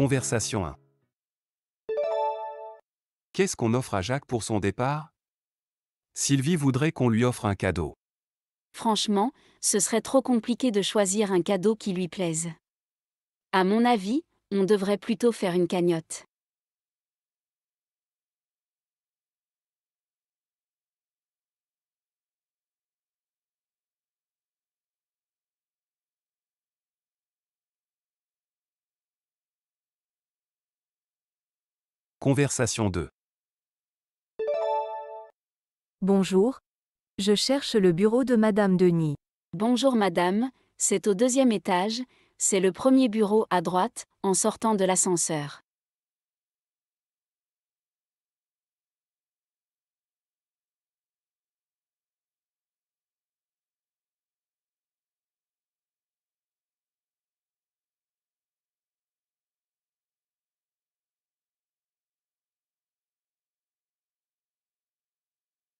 Conversation 1. Qu'est-ce qu'on offre à Jacques pour son départ? Sylvie voudrait qu'on lui offre un cadeau. Franchement, ce serait trop compliqué de choisir un cadeau qui lui plaise. À mon avis, on devrait plutôt faire une cagnotte. Conversation 2. Bonjour. Je cherche le bureau de Madame Denis. Bonjour madame, c'est au 2e étage, c'est le premier bureau à droite, en sortant de l'ascenseur.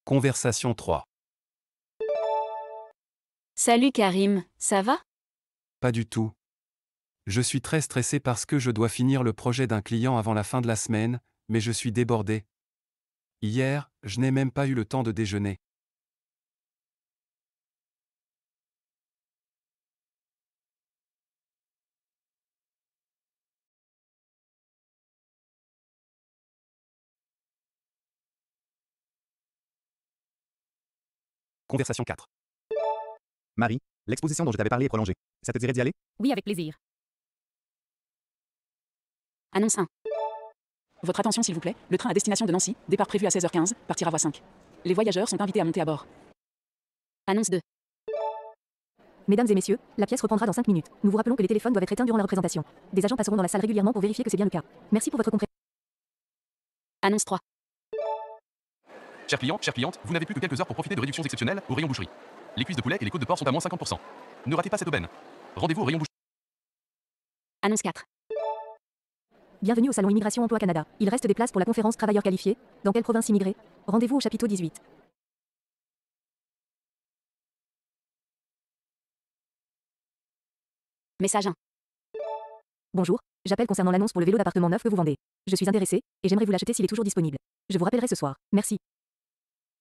Conversation 3. Salut Karim, ça va? Pas du tout. Je suis très stressé parce que je dois finir le projet d'un client avant la fin de la semaine, mais je suis débordé. Hier, je n'ai même pas eu le temps de déjeuner. Conversation 4. Marie, l'exposition dont je t'avais parlé est prolongée. Ça te dirait d'y aller? Oui, avec plaisir. Annonce 1. Votre attention s'il vous plaît, le train à destination de Nancy, départ prévu à 16h15, partira à voie 5. Les voyageurs sont invités à monter à bord. Annonce 2. Mesdames et messieurs, la pièce reprendra dans 5 minutes. Nous vous rappelons que les téléphones doivent être éteints durant la représentation. Des agents passeront dans la salle régulièrement pour vérifier que c'est bien le cas. Merci pour votre compréhension. Annonce 3. Chers clients, chères clientes, vous n'avez plus que quelques heures pour profiter de réductions exceptionnelles au rayon boucherie. Les cuisses de poulet et les côtes de porc sont à moins 50%. Ne ratez pas cette aubaine. Rendez-vous au rayon boucherie. Annonce 4. Bienvenue au salon Immigration Emploi Canada. Il reste des places pour la conférence Travailleurs qualifiés. Dans quelle province immigrer? Rendez-vous au chapiteau 18. Message 1. Bonjour, j'appelle concernant l'annonce pour le vélo d'appartement neuf que vous vendez. Je suis intéressé, et j'aimerais vous l'acheter s'il est toujours disponible. Je vous rappellerai ce soir. Merci.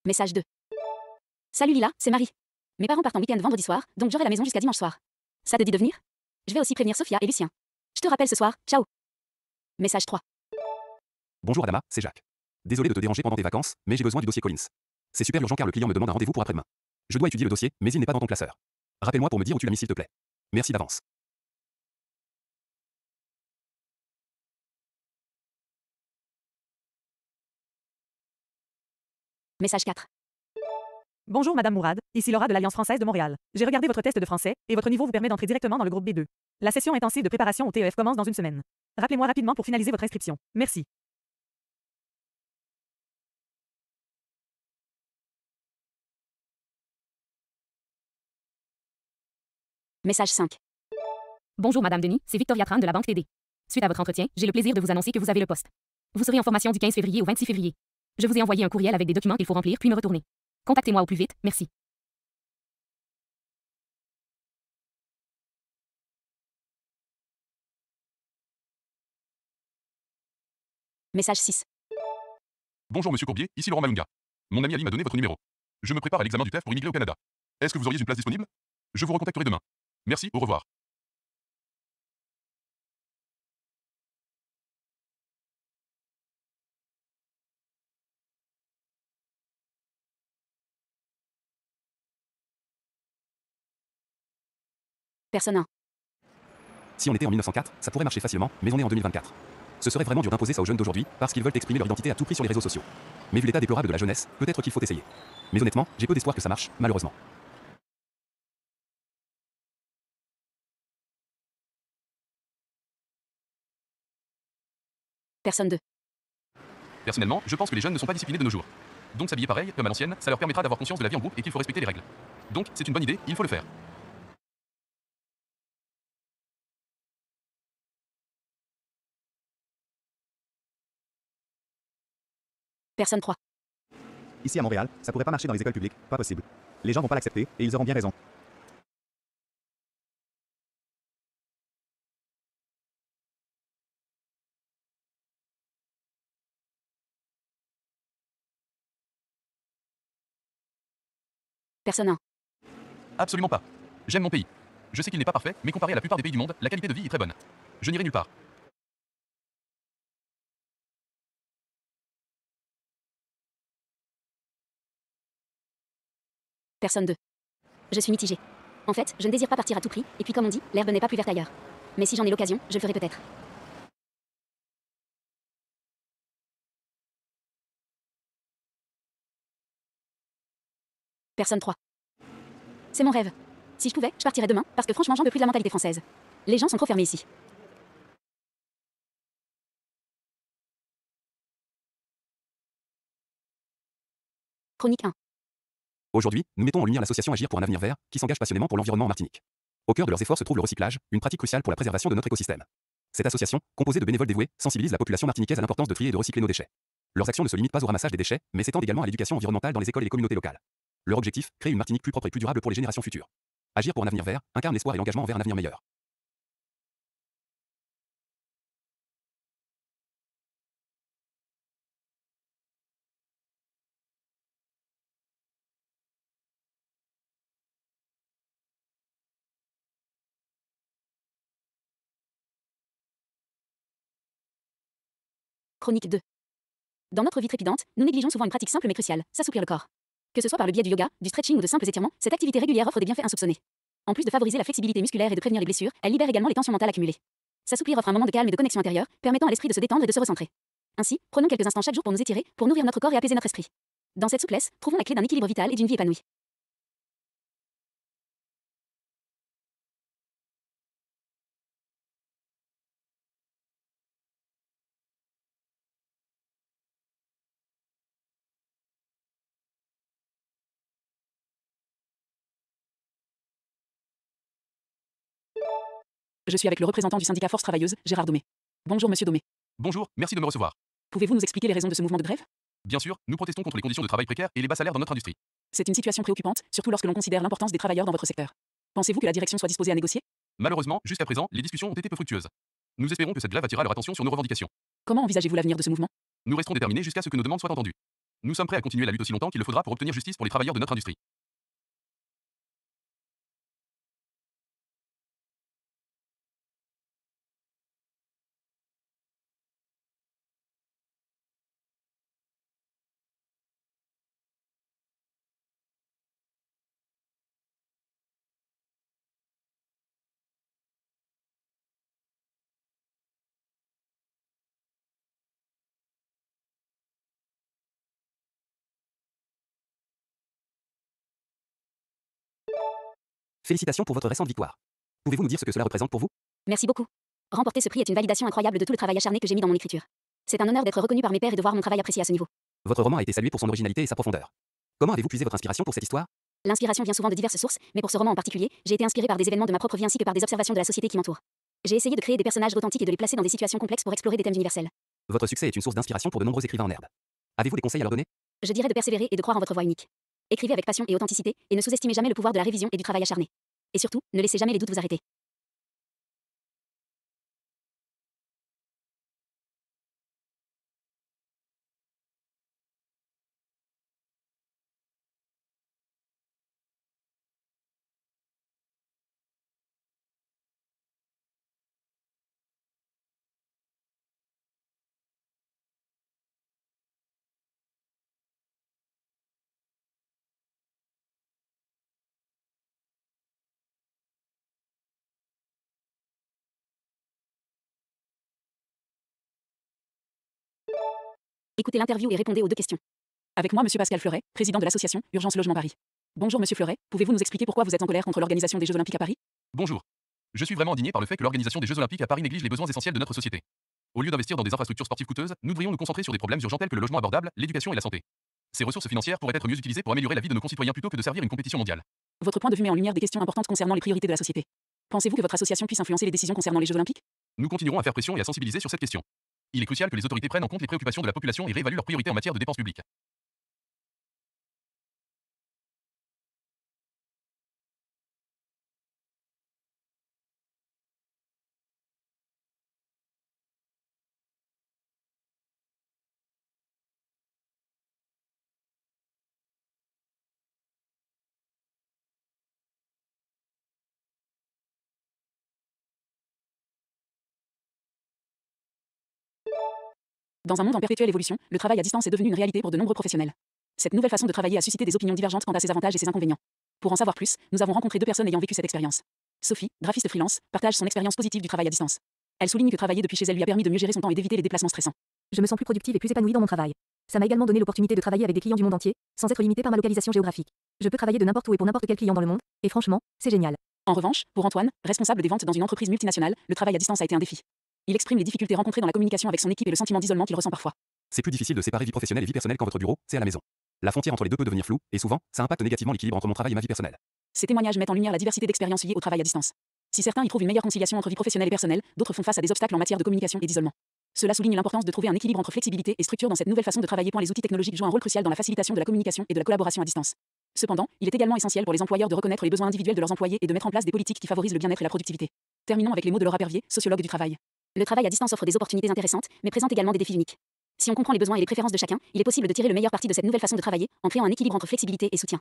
Message 2. Salut Lila, c'est Marie. Mes parents partent en week-end vendredi soir, donc j'aurai la maison jusqu'à dimanche soir. Ça te dit de venir? Je vais aussi prévenir Sophia et Lucien. Je te rappelle ce soir, ciao. Message 3. Bonjour Adama, c'est Jacques. Désolé de te déranger pendant tes vacances, mais j'ai besoin du dossier Collins. C'est super urgent car le client me demande un rendez-vous pour après-demain. Je dois étudier le dossier, mais il n'est pas dans ton classeur. Rappelle-moi pour me dire où tu l'as mis s'il te plaît. Merci d'avance. Message 4. Bonjour Madame Mourad, ici Laura de l'Alliance française de Montréal. J'ai regardé votre test de français, et votre niveau vous permet d'entrer directement dans le groupe B2. La session intensive de préparation au TEF commence dans une semaine. Rappelez-moi rapidement pour finaliser votre inscription. Merci. Message 5. Bonjour Madame Denis, c'est Victoria Tran de la Banque TD. Suite à votre entretien, j'ai le plaisir de vous annoncer que vous avez le poste. Vous serez en formation du 15 février au 26 février. Je vous ai envoyé un courriel avec des documents qu'il faut remplir puis me retourner. Contactez-moi au plus vite, merci. Message 6. Bonjour Monsieur Courbier, ici Laurent Malunga. Mon ami Ali m'a donné votre numéro. Je me prépare à l'examen du TEF pour immigrer au Canada. Est-ce que vous auriez une place disponible? Je vous recontacterai demain. Merci, au revoir. Personne 1. Si on était en 1904, ça pourrait marcher facilement, mais on est en 2024. Ce serait vraiment dur d'imposer ça aux jeunes d'aujourd'hui, parce qu'ils veulent exprimer leur identité à tout prix sur les réseaux sociaux. Mais vu l'état déplorable de la jeunesse, peut-être qu'il faut essayer. Mais honnêtement, j'ai peu d'espoir que ça marche, malheureusement. Personne 2. Personnellement, je pense que les jeunes ne sont pas disciplinés de nos jours. Donc s'habiller pareil, comme à l'ancienne, ça leur permettra d'avoir conscience de la vie en groupe et qu'il faut respecter les règles. Donc, c'est une bonne idée, il faut le faire. Personne 3. Ici à Montréal, ça pourrait pas marcher dans les écoles publiques, pas possible. Les gens vont pas l'accepter, et ils auront bien raison. Personne 1. Absolument pas. J'aime mon pays. Je sais qu'il n'est pas parfait, mais comparé à la plupart des pays du monde, la qualité de vie est très bonne. Je n'irai nulle part. Personne 2. Je suis mitigée. En fait, je ne désire pas partir à tout prix, et puis comme on dit, l'herbe n'est pas plus verte ailleurs. Mais si j'en ai l'occasion, je le ferai peut-être. Personne 3. C'est mon rêve. Si je pouvais, je partirais demain, parce que franchement, j'en peux plus de la mentalité française. Les gens sont trop fermés ici. Chronique 1. Aujourd'hui, nous mettons en lumière l'association Agir pour un avenir vert, qui s'engage passionnément pour l'environnement en Martinique. Au cœur de leurs efforts se trouve le recyclage, une pratique cruciale pour la préservation de notre écosystème. Cette association, composée de bénévoles dévoués, sensibilise la population martiniquaise à l'importance de trier et de recycler nos déchets. Leurs actions ne se limitent pas au ramassage des déchets, mais s'étendent également à l'éducation environnementale dans les écoles et les communautés locales. Leur objectif, créer une Martinique plus propre et plus durable pour les générations futures. Agir pour un avenir vert incarne l'espoir et l'engagement envers un avenir meilleur. Chronique 2. Dans notre vie trépidante, nous négligeons souvent une pratique simple mais cruciale, s'assouplir le corps. Que ce soit par le biais du yoga, du stretching ou de simples étirements, cette activité régulière offre des bienfaits insoupçonnés. En plus de favoriser la flexibilité musculaire et de prévenir les blessures, elle libère également les tensions mentales accumulées. S'assouplir offre un moment de calme et de connexion intérieure, permettant à l'esprit de se détendre et de se recentrer. Ainsi, prenons quelques instants chaque jour pour nous étirer, pour nourrir notre corps et apaiser notre esprit. Dans cette souplesse, trouvons la clé d'un équilibre vital et d'une vie épanouie. Je suis avec le représentant du syndicat Force Travailleuse, Gérard Domé. Bonjour Monsieur Domé. Bonjour, merci de me recevoir. Pouvez-vous nous expliquer les raisons de ce mouvement de grève? Bien sûr, nous protestons contre les conditions de travail précaires et les bas salaires dans notre industrie. C'est une situation préoccupante, surtout lorsque l'on considère l'importance des travailleurs dans votre secteur. Pensez-vous que la direction soit disposée à négocier? Malheureusement, jusqu'à présent, les discussions ont été peu fructueuses. Nous espérons que cette grève attirera leur attention sur nos revendications. Comment envisagez-vous l'avenir de ce mouvement? Nous resterons déterminés jusqu'à ce que nos demandes soient entendues. Nous sommes prêts à continuer la lutte aussi longtemps qu'il le faudra pour obtenir justice pour les travailleurs de notre industrie. Félicitations pour votre récente victoire. Pouvez-vous nous dire ce que cela représente pour vous? Merci beaucoup. Remporter ce prix est une validation incroyable de tout le travail acharné que j'ai mis dans mon écriture. C'est un honneur d'être reconnu par mes pairs et de voir mon travail apprécié à ce niveau. Votre roman a été salué pour son originalité et sa profondeur. Comment avez-vous puisé votre inspiration pour cette histoire? L'inspiration vient souvent de diverses sources, mais pour ce roman en particulier, j'ai été inspiré par des événements de ma propre vie ainsi que par des observations de la société qui m'entoure. J'ai essayé de créer des personnages authentiques et de les placer dans des situations complexes pour explorer des thèmes universels. Votre succès est une source d'inspiration pour de nombreux écrivains en herbe. Avez-vous des conseils à leur donner? Je dirais de persévérer et de croire en votre voix unique. Écrivez avec passion et authenticité, et ne sous-estimez jamais le pouvoir de la révision et du travail acharné. Et surtout, ne laissez jamais les doutes vous arrêter. Écoutez l'interview et répondez aux 2 questions. Avec moi Monsieur Pascal Fleuret, président de l'association Urgence Logement Paris. Bonjour Monsieur Fleuret, pouvez-vous nous expliquer pourquoi vous êtes en colère contre l'organisation des Jeux Olympiques à Paris? Bonjour. Je suis vraiment indigné par le fait que l'organisation des Jeux Olympiques à Paris néglige les besoins essentiels de notre société. Au lieu d'investir dans des infrastructures sportives coûteuses, nous devrions nous concentrer sur des problèmes urgents tels que le logement abordable, l'éducation et la santé. Ces ressources financières pourraient être mieux utilisées pour améliorer la vie de nos concitoyens plutôt que de servir une compétition mondiale. Votre point de vue met en lumière des questions importantes concernant les priorités de la société. Pensez-vous que votre association puisse influencer les décisions concernant les Jeux Olympiques? Nous continuerons à faire pression et à sensibiliser sur cette question. Il est crucial que les autorités prennent en compte les préoccupations de la population et réévaluent leurs priorités en matière de dépenses publiques. Dans un monde en perpétuelle évolution, le travail à distance est devenu une réalité pour de nombreux professionnels. Cette nouvelle façon de travailler a suscité des opinions divergentes quant à ses avantages et ses inconvénients. Pour en savoir plus, nous avons rencontré deux personnes ayant vécu cette expérience. Sophie, graphiste freelance, partage son expérience positive du travail à distance. Elle souligne que travailler depuis chez elle lui a permis de mieux gérer son temps et d'éviter les déplacements stressants. Je me sens plus productive et plus épanouie dans mon travail. Ça m'a également donné l'opportunité de travailler avec des clients du monde entier, sans être limitée par ma localisation géographique. Je peux travailler de n'importe où et pour n'importe quel client dans le monde, et franchement, c'est génial. En revanche, pour Antoine, responsable des ventes dans une entreprise multinationale, le travail à distance a été un défi. Il exprime les difficultés rencontrées dans la communication avec son équipe et le sentiment d'isolement qu'il ressent parfois. C'est plus difficile de séparer vie professionnelle et vie personnelle quand votre bureau, c'est à la maison. La frontière entre les deux peut devenir floue, et souvent, ça impacte négativement l'équilibre entre mon travail et ma vie personnelle. Ces témoignages mettent en lumière la diversité d'expériences liées au travail à distance. Si certains y trouvent une meilleure conciliation entre vie professionnelle et personnelle, d'autres font face à des obstacles en matière de communication et d'isolement. Cela souligne l'importance de trouver un équilibre entre flexibilité et structure dans cette nouvelle façon de travailler. Les outils technologiques jouent un rôle crucial dans la facilitation de la communication et de la collaboration à distance. Cependant, il est également essentiel pour les employeurs de reconnaître les besoins individuels de leurs employés et de mettre en place des politiques qui favorisent le bien-être et la productivité. Terminons avec les mots de Laura Pervier, sociologue du travail. Le travail à distance offre des opportunités intéressantes, mais présente également des défis uniques. Si on comprend les besoins et les préférences de chacun, il est possible de tirer le meilleur parti de cette nouvelle façon de travailler, en créant un équilibre entre flexibilité et soutien.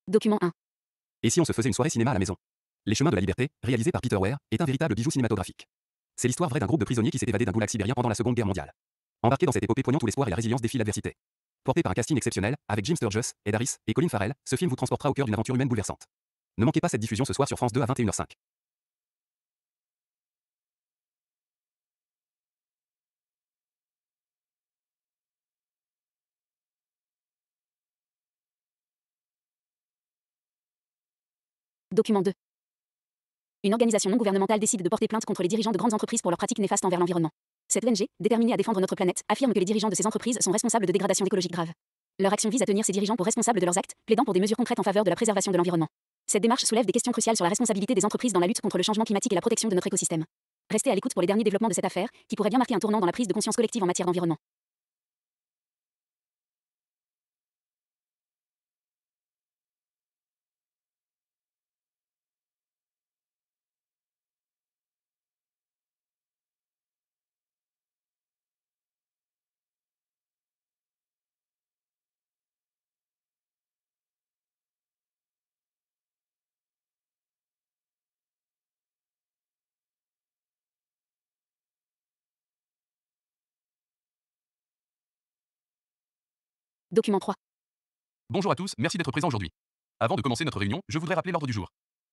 Document 1. Et si on se faisait une soirée cinéma à la maison? Les chemins de la liberté, réalisé par Peter Weir, est un véritable bijou cinématographique. C'est l'histoire vraie d'un groupe de prisonniers qui s'est évadé d'un goulag sibérien pendant la Seconde Guerre mondiale. Embarqué dans cette épopée poignante où l'espoir et la résilience défient l'adversité. Porté par un casting exceptionnel, avec Jim Sturgess, Ed Harris et Colin Farrell, ce film vous transportera au cœur d'une aventure humaine bouleversante. Ne manquez pas cette diffusion ce soir sur France 2 à 21h05. Document 2. Une organisation non gouvernementale décide de porter plainte contre les dirigeants de grandes entreprises pour leurs pratiques néfastes envers l'environnement. Cette ONG, déterminée à défendre notre planète, affirme que les dirigeants de ces entreprises sont responsables de dégradations écologiques graves. Leur action vise à tenir ces dirigeants pour responsables de leurs actes, plaidant pour des mesures concrètes en faveur de la préservation de l'environnement. Cette démarche soulève des questions cruciales sur la responsabilité des entreprises dans la lutte contre le changement climatique et la protection de notre écosystème. Restez à l'écoute pour les derniers développements de cette affaire, qui pourrait bien marquer un tournant dans la prise de conscience collective en matière d'environnement. Document 3. Bonjour à tous, merci d'être présents aujourd'hui. Avant de commencer notre réunion, je voudrais rappeler l'ordre du jour.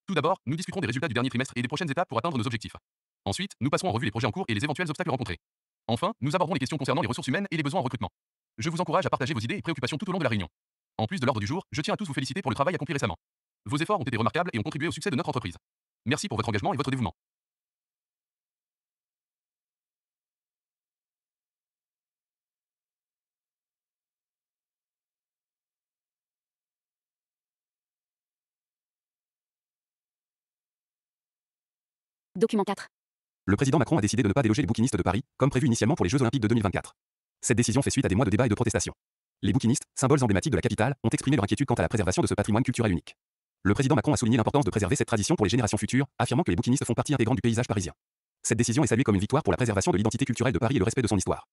Tout d'abord, nous discuterons des résultats du dernier trimestre et des prochaines étapes pour atteindre nos objectifs. Ensuite, nous passerons en revue les projets en cours et les éventuels obstacles rencontrés. Enfin, nous aborderons les questions concernant les ressources humaines et les besoins en recrutement. Je vous encourage à partager vos idées et préoccupations tout au long de la réunion. En plus de l'ordre du jour, je tiens à tous vous féliciter pour le travail accompli récemment. Vos efforts ont été remarquables et ont contribué au succès de notre entreprise. Merci pour votre engagement et votre dévouement. Document 4. Le président Macron a décidé de ne pas déloger les bouquinistes de Paris, comme prévu initialement pour les Jeux Olympiques de 2024. Cette décision fait suite à des mois de débats et de protestations. Les bouquinistes, symboles emblématiques de la capitale, ont exprimé leur inquiétude quant à la préservation de ce patrimoine culturel unique. Le président Macron a souligné l'importance de préserver cette tradition pour les générations futures, affirmant que les bouquinistes font partie intégrante du paysage parisien. Cette décision est saluée comme une victoire pour la préservation de l'identité culturelle de Paris et le respect de son histoire.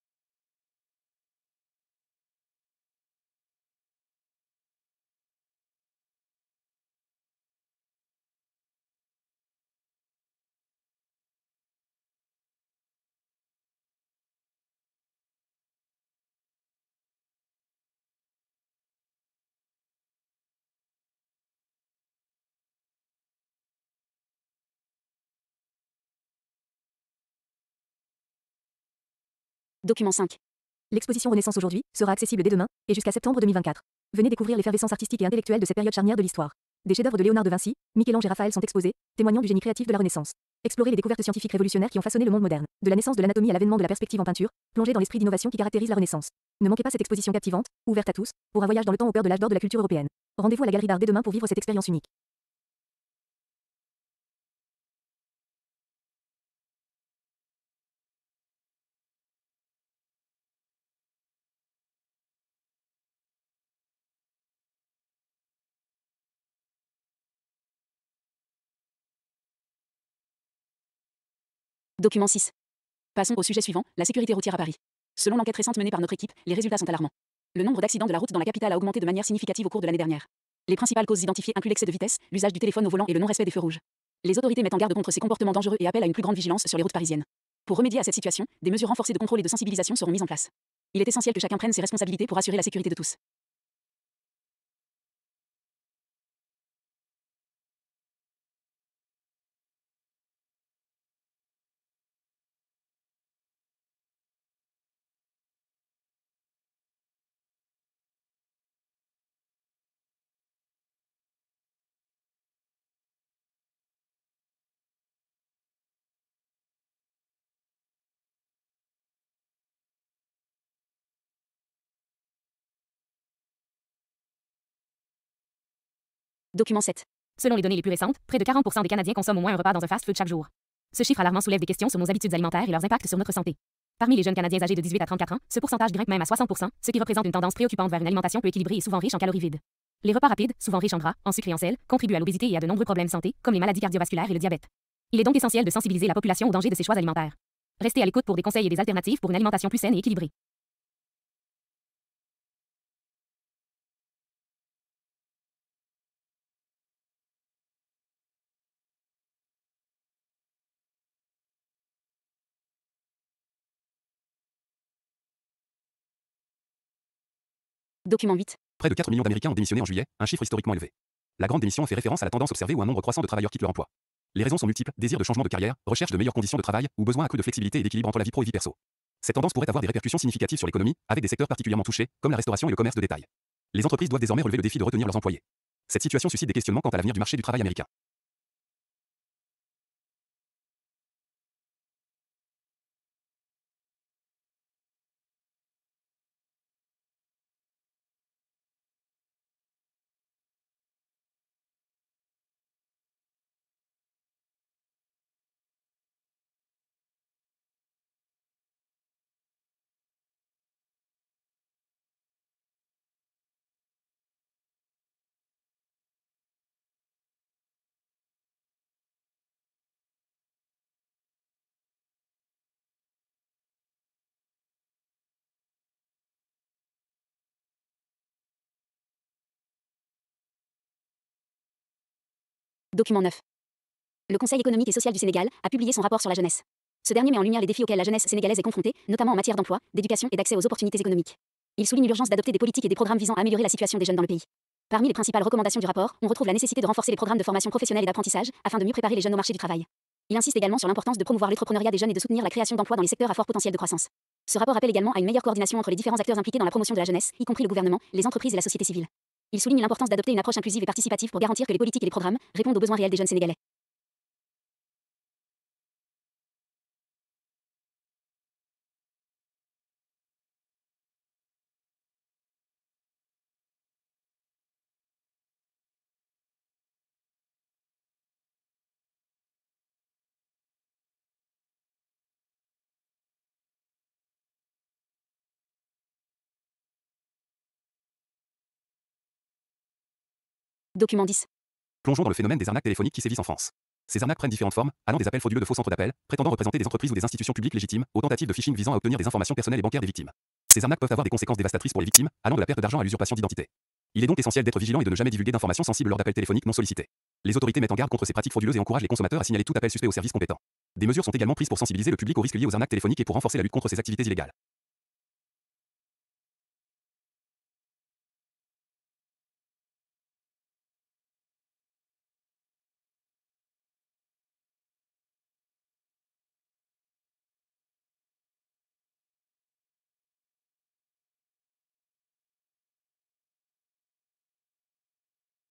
Document 5. L'exposition Renaissance aujourd'hui sera accessible dès demain et jusqu'à septembre 2024. Venez découvrir l'effervescence artistique et intellectuelle de cette période charnière de l'histoire. Des chefs-d'œuvre de Léonard de Vinci, Michel-Ange et Raphaël sont exposés, témoignant du génie créatif de la Renaissance. Explorez les découvertes scientifiques révolutionnaires qui ont façonné le monde moderne, de la naissance de l'anatomie à l'avènement de la perspective en peinture, plongez dans l'esprit d'innovation qui caractérise la Renaissance. Ne manquez pas cette exposition captivante, ouverte à tous, pour un voyage dans le temps au cœur de l'âge d'or de la culture européenne. Rendez-vous à la Galerie d'Art dès demain pour vivre cette expérience unique. Document 6. Passons au sujet suivant, la sécurité routière à Paris. Selon l'enquête récente menée par notre équipe, les résultats sont alarmants. Le nombre d'accidents de la route dans la capitale a augmenté de manière significative au cours de l'année dernière. Les principales causes identifiées incluent l'excès de vitesse, l'usage du téléphone au volant et le non-respect des feux rouges. Les autorités mettent en garde contre ces comportements dangereux et appellent à une plus grande vigilance sur les routes parisiennes. Pour remédier à cette situation, des mesures renforcées de contrôle et de sensibilisation seront mises en place. Il est essentiel que chacun prenne ses responsabilités pour assurer la sécurité de tous. Document 7. Selon les données les plus récentes, près de 40% des Canadiens consomment au moins un repas dans un fast-food chaque jour. Ce chiffre alarmant soulève des questions sur nos habitudes alimentaires et leurs impacts sur notre santé. Parmi les jeunes Canadiens âgés de 18 à 34 ans, ce pourcentage grimpe même à 60%, ce qui représente une tendance préoccupante vers une alimentation peu équilibrée et souvent riche en calories vides. Les repas rapides, souvent riches en gras, en sucre et en sel, contribuent à l'obésité et à de nombreux problèmes de santé, comme les maladies cardiovasculaires et le diabète. Il est donc essentiel de sensibiliser la population aux dangers de ces choix alimentaires. Restez à l'écoute pour des conseils et des alternatives pour une alimentation plus saine et équilibrée. Document 8. Près de 4 millions d'Américains ont démissionné en juillet, un chiffre historiquement élevé. La grande démission fait référence à la tendance observée où un nombre croissant de travailleurs quitte leur emploi. Les raisons sont multiples, désir de changement de carrière, recherche de meilleures conditions de travail ou besoin accru de flexibilité et d'équilibre entre la vie pro et vie perso. Cette tendance pourrait avoir des répercussions significatives sur l'économie, avec des secteurs particulièrement touchés, comme la restauration et le commerce de détail. Les entreprises doivent désormais relever le défi de retenir leurs employés. Cette situation suscite des questionnements quant à l'avenir du marché du travail américain. Document 9. Le Conseil économique et social du Sénégal a publié son rapport sur la jeunesse. Ce dernier met en lumière les défis auxquels la jeunesse sénégalaise est confrontée, notamment en matière d'emploi, d'éducation et d'accès aux opportunités économiques. Il souligne l'urgence d'adopter des politiques et des programmes visant à améliorer la situation des jeunes dans le pays. Parmi les principales recommandations du rapport, on retrouve la nécessité de renforcer les programmes de formation professionnelle et d'apprentissage afin de mieux préparer les jeunes au marché du travail. Il insiste également sur l'importance de promouvoir l'entrepreneuriat des jeunes et de soutenir la création d'emplois dans les secteurs à fort potentiel de croissance. Ce rapport appelle également à une meilleure coordination entre les différents acteurs impliqués dans la promotion de la jeunesse, y compris le gouvernement, les entreprises et la société civile. Il souligne l'importance d'adopter une approche inclusive et participative pour garantir que les politiques et les programmes répondent aux besoins réels des jeunes sénégalais. Document 10. Plongeons dans le phénomène des arnaques téléphoniques qui sévissent en France. Ces arnaques prennent différentes formes, allant des appels frauduleux de faux centres d'appel, prétendant représenter des entreprises ou des institutions publiques légitimes, aux tentatives de phishing visant à obtenir des informations personnelles et bancaires des victimes. Ces arnaques peuvent avoir des conséquences dévastatrices pour les victimes, allant de la perte d'argent à l'usurpation d'identité. Il est donc essentiel d'être vigilant et de ne jamais divulguer d'informations sensibles lors d'appels téléphoniques non sollicités. Les autorités mettent en garde contre ces pratiques frauduleuses et encouragent les consommateurs à signaler tout appel suspect aux services compétents. Des mesures sont également prises pour sensibiliser le public aux risques liés aux arnaques téléphoniques et pour renforcer la lutte contre ces activités illégales.